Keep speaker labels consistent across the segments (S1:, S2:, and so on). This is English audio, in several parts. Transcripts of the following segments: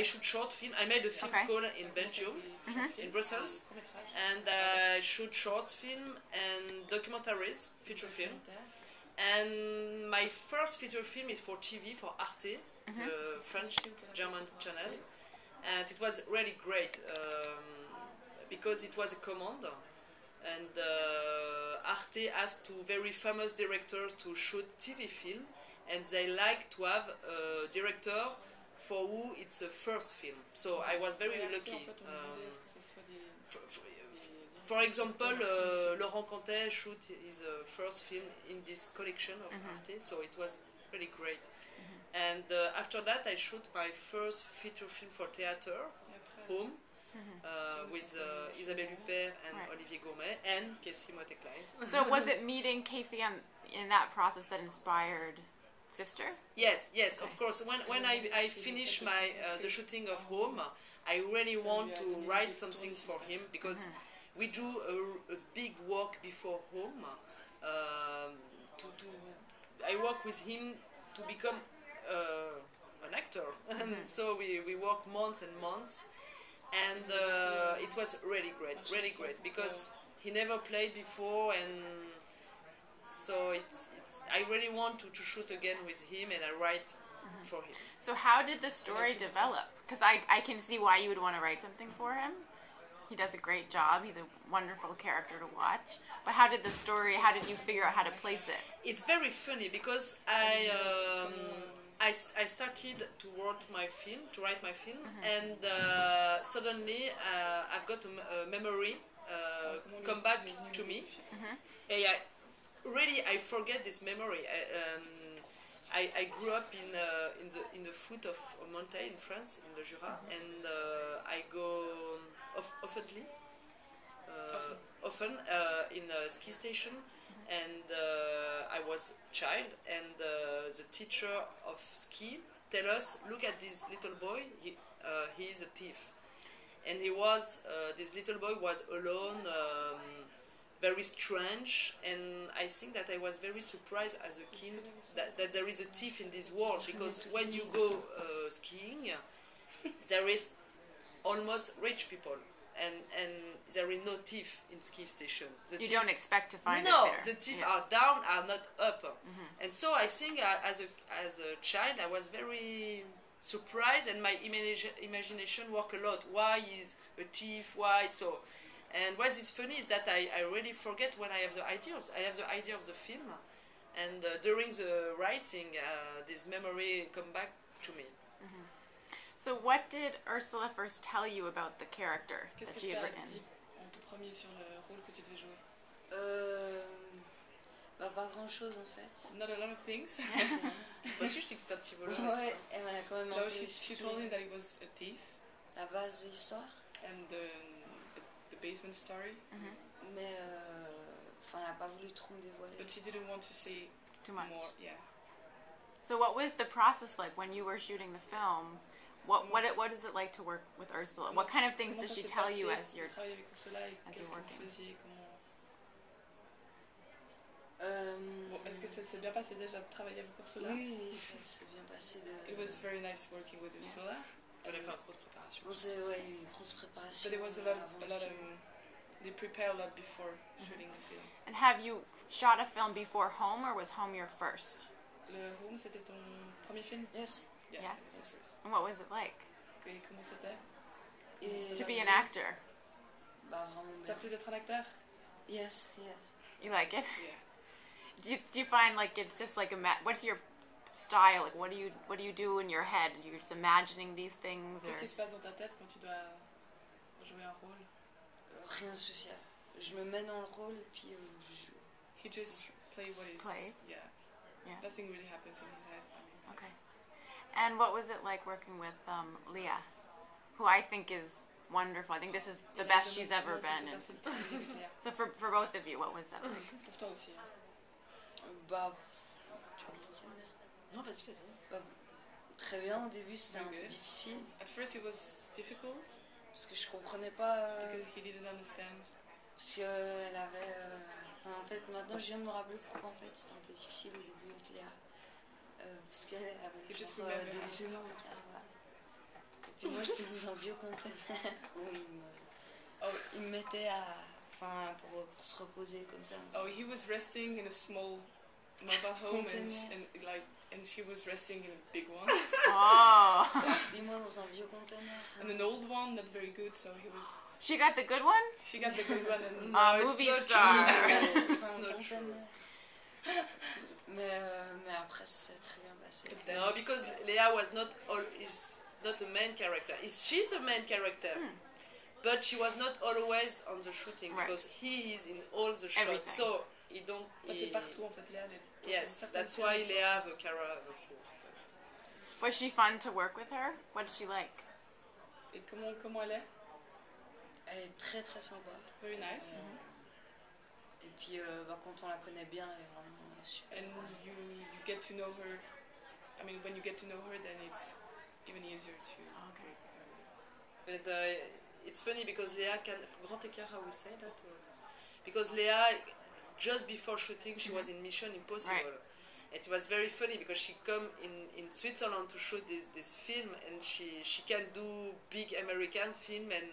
S1: I shoot short film. I made a film school in Belgium, in Brussels, and I shoot short film and documentaries, feature film. And my first feature film is for TV, for Arte, the French-German channel. And it was really great because it was a command. And Arte asked two very famous directors to shoot TV film, and they like to have a director for who it's a first film. So I was very lucky. For example, Laurent Cantet shoot his first film in this collection of Arte, so it was really great. And after that, I shoot my first feature film for theater, Home, with Isabelle Huppert and Olivier Gourmet and Casey Motte-Klein.
S2: So was it meeting Casey in that process that inspired Sister?
S1: Yes, of course. When I finished the shooting of Home, I really want to write something for him because we do a big work before Home. I work with him to become an actor, and so we work months and months, and it was really great because he never played before, and so I really want to shoot again with him, and I write for him.
S2: So how did the story develop? Because I can see why you would want to write something for him. He does a great job. He's a wonderful character to watch. But how did you figure out how to place it?
S1: It's very funny because I started to write my film, and suddenly I've got a memory come back to me. I forget this memory. I grew up in the foot of a mountain in France, in the Jura, and I go often in a ski station, and I was a child, and the teacher of ski tell us, look at this little boy, he is a thief, and this little boy was alone, very strange, and I think that I was very surprised as a kid that there is a thief in this world, because when you go skiing, there is almost rich people, and there is no thief in ski station.
S2: You don't expect to find it there.
S1: No, the thief are down, are not up. And so I think as a child I was very surprised, and my imagination worked a lot. Why is a thief? Why so? And what is funny is that I really forget when I have the idea of the film, and during the writing, this memory come back to me.
S2: So what did Ursula first tell you about the character that she had written?
S3: Pas grand chose en fait.
S4: Not a lot of things.
S1: Moi aussi je dis que c'est un petit voleur.
S3: Ouais, elle m'a quand même un peu
S4: she told him that he was a thief.
S3: La base de l'histoire.
S4: And the basement story.
S3: Mais elle n'a pas voulu trop me dévoiler.
S4: But she didn't want to say
S2: too much.
S4: More, yeah.
S2: So what was the process like when you were shooting the film? What is it like to work with Ursula? What kind of things does she tell you as you're working?
S4: Est-ce que ça s'est bien passé déjà de travailler avec Ursula?
S3: Oui, ça s'est bien passé.
S4: It was very nice working with Ursula.
S1: Elle a fait une grosse préparation.
S3: Une grosse préparation.
S4: But it was a lot they prepare a lot before shooting the film.
S2: And have you shot a film before Home, or was Home your first?
S4: Le Home, c'était ton premier film?
S3: Yes.
S4: Yeah.
S2: And what was it like?
S4: Comment c'était?
S2: To be an actor.
S3: Bah vraiment.
S4: T'as plu d'être un acteur?
S3: Yes.
S2: You like it?
S4: Yeah.
S2: Do you find like it's just like what's your style? Like what do you do in your head? You're just imagining these things?
S4: Qu'est-ce qui se passe dans ta tête quand tu dois jouer un rôle?
S3: Rien de spécial. Je me mets dans le rôle et puis je joue.
S4: He just plays what he's. Yeah. Nothing really happens in his head.
S2: Okay. And what was it like working with Leah, who I think is wonderful? I think this is the best she's ever been. So for both of you, what was that like?
S4: Pour toi aussi.
S3: Bah, tu veux continuer?
S1: Non, vas-y.
S3: Très bien, au début c'était un peu difficile.
S4: At first it was difficult.
S3: Parce que je comprenais pas.
S4: Because he didn't understand.
S3: Parce qu'elle avait. En fait, maintenant je viens de me rappeler pourquoi en fait c'était un peu difficile au début avec Léa. Parce qu'elle avait des énormes caravanes. Et puis moi moi j'étais dans un vieux conteneur où il me mettait pour se reposer comme ça.
S4: Oh, he was resting in a small mobile home and she was resting in a big one.
S2: Oh.
S3: Et moi dans un vieux conteneur.
S4: And an old one, not very good, so he was...
S2: She got the good one?
S4: She got the good one and...
S2: Movie star.
S3: C'est un conteneur. Mais après c'est très bien passé.
S1: No, because Leia was is not a main character. She's a main character. But she was not always on the shooting because he is in all the shots.
S2: Everything.
S1: So he don't.
S4: partout en fait, Léa.
S1: Yes, that's why Leia the Cara.
S2: Was she fun to work with her? What did she like?
S4: Et comment elle est?
S3: Elle est très très sympa.
S4: Very nice.
S3: Et puis quand on la connaît bien, elle est vraiment super.
S4: And you get to know her. I mean, when you get to know her, then it's even easier to.
S2: Okay.
S1: And it's funny because Leia grand écart, how we say that? Because Leia, just before shooting, she was in Mission Impossible. Right. It was very funny because she come in Switzerland to shoot this film, and she can do big American film and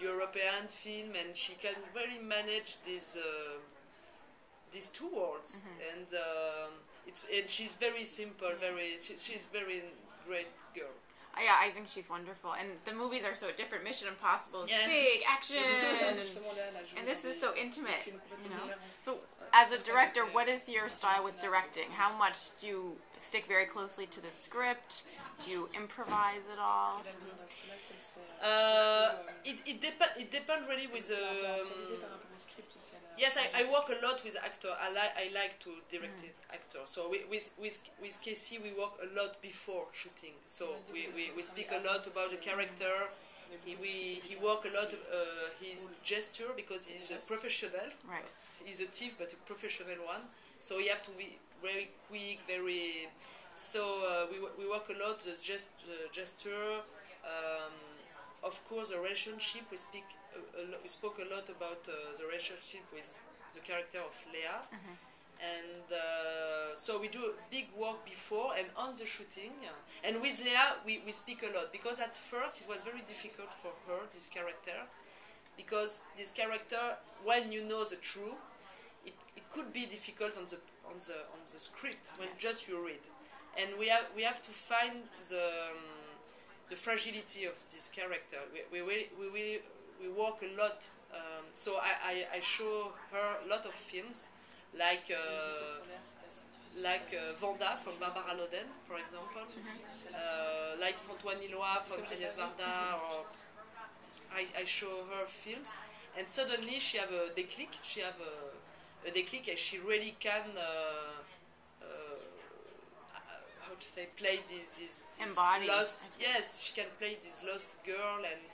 S1: European film, and she can really manage these two worlds. And she's very simple, she's very great girl.
S2: Yeah, I think she's wonderful, and the movies are so different. Mission Impossible is big action, and this is so intimate, you know. So, as a director, what is your style with directing? How much do you stick very closely to the script? Do you improvise at all?
S1: It depends really with the. Yes, I work a lot with actor. I like to direct actor. So with Casey we work a lot before shooting. So we speak a lot about the character. He work a lot his gesture because he's a professional.
S2: Right.
S1: He's a thief but a professional one. So you have to be very quick, very. So we work a lot the gesture. Of course, the relationship. We spoke a lot about the relationship with the character of Leia, and so we do a big work before and on the shooting. And with Leia, we speak a lot because at first it was very difficult for her, this character, because this character, when you know the truth, it could be difficult on the script when just you read, and we have to find the fragility of this character. We work a lot, so I show her a lot of films, like Vanda from Barbara Loden, for example, like Saint-Ouen Nilois from Agnès Varda, or I show her films, and suddenly she have a déclic. She have a déclic, and she really can. To say, play this
S2: embodied.
S1: Lost. Yes, she can play this lost girl, and